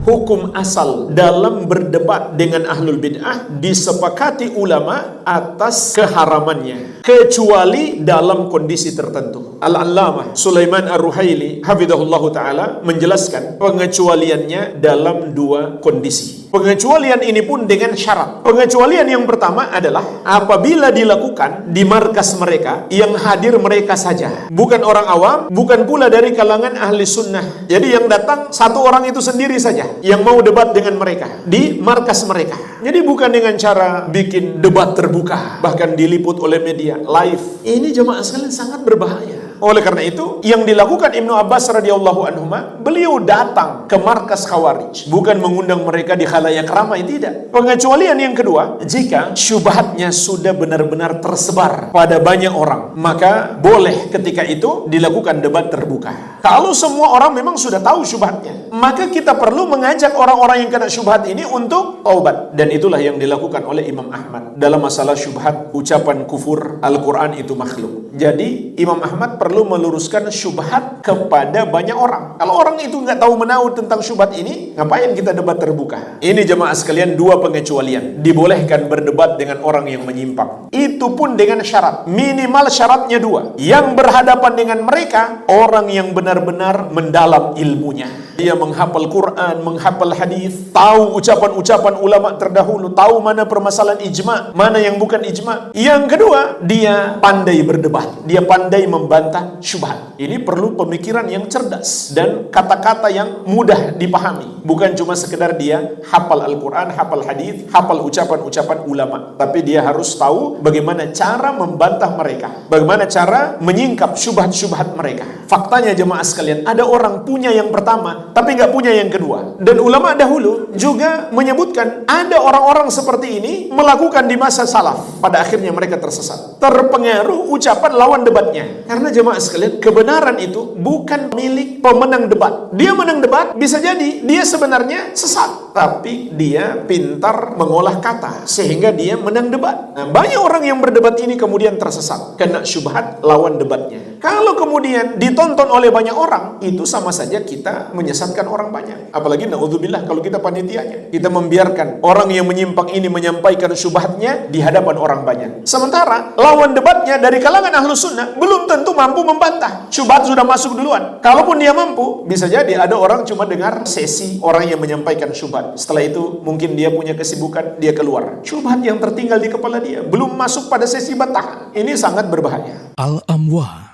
hukum asal dalam berdebat dengan ahlul bid'ah disepakati ulama atas keharamannya, kecuali dalam kondisi tertentu. Al-Allamah Sulaiman Ar-Ruhaili hafizahullahu ta'ala menjelaskan pengecualiannya dalam dua kondisi. Pengecualian ini pun dengan syarat. Pengecualian yang pertama adalah apabila dilakukan di markas mereka, yang hadir mereka saja, bukan orang awam, bukan pula dari kalangan ahli sunnah. Jadi yang datang satu orang itu sendiri saja yang mau debat dengan mereka di markas mereka. Jadi bukan dengan cara bikin debat terbuka, bahkan diliput oleh media live. Ini jemaah sekalian sangat berbahaya. Oleh karena itu, yang dilakukan Ibnu Abbas radhiyallahu anhuma, beliau datang ke markas Khawarij, bukan mengundang mereka di khalayak ramai, tidak. Pengecualian yang kedua, jika syubhatnya sudah benar-benar tersebar pada banyak orang, maka boleh ketika itu dilakukan debat terbuka. Kalau semua orang memang sudah tahu syubhatnya, maka kita perlu mengajak orang-orang yang kena syubhat ini untuk taubat. Dan itulah yang dilakukan oleh Imam Ahmad dalam masalah syubhat ucapan kufur Al-Quran itu makhluk. Jadi Imam Ahmad perlu meluruskan syubhat kepada banyak orang. Kalau orang itu nggak tahu menahu tentang syubhat ini, ngapain kita debat terbuka? Ini jemaah sekalian dua pengecualian. Dibolehkan berdebat dengan orang yang menyimpang. Itu pun dengan syarat. Minimal syaratnya dua. Yang berhadapan dengan mereka, orang yang benar-benar mendalam ilmunya. Dia menghafal Quran, menghafal hadis, tahu ucapan-ucapan ulama terdahulu, tahu mana permasalahan ijma, mana yang bukan ijma. Yang kedua, dia pandai berdebat. Dia pandai membantah syubhat. Ini perlu pemikiran yang cerdas dan kata-kata yang mudah dipahami. Bukan cuma sekedar dia hafal Al-Quran, hafal hadis, hafal ucapan-ucapan ulama. Tapi dia harus tahu bagaimana cara membantah mereka, bagaimana cara menyingkap syubhat-syubhat mereka. Faktanya jemaah sekalian, ada orang punya yang pertama, tapi nggak punya yang kedua. Dan ulama dahulu juga menyebutkan ada orang-orang seperti ini melakukan di masa salaf. Pada akhirnya mereka tersesat, terpengaruh ucapan lawan debatnya. Karena jemaah sekalian, kebenaran itu bukan milik pemenang debat. Dia menang debat, bisa jadi dia sebenarnya sesat, tapi dia pintar mengolah kata sehingga dia menang debat. Nah, banyak orang yang berdebat ini kemudian tersesat, kena syubhat lawan debatnya. Kalau kemudian ditonton oleh banyak orang, itu sama saja kita menyesatkan orang banyak. Apalagi naudzubillah kalau kita panitianya, kita membiarkan orang yang menyimpang ini menyampaikan syubhatnya di hadapan orang banyak. Sementara lawan debatnya dari kalangan ahlu sunnah belum tentu mampu membantah. Syubhat sudah masuk duluan. Kalaupun dia mampu, bisa jadi ada orang cuma dengar sesi orang yang menyampaikan syubhat. Setelah itu mungkin dia punya kesibukan, dia keluar. Syubhat yang tertinggal di kepala dia belum masuk pada sesi bantahan. Ini sangat berbahaya. Al-Amwah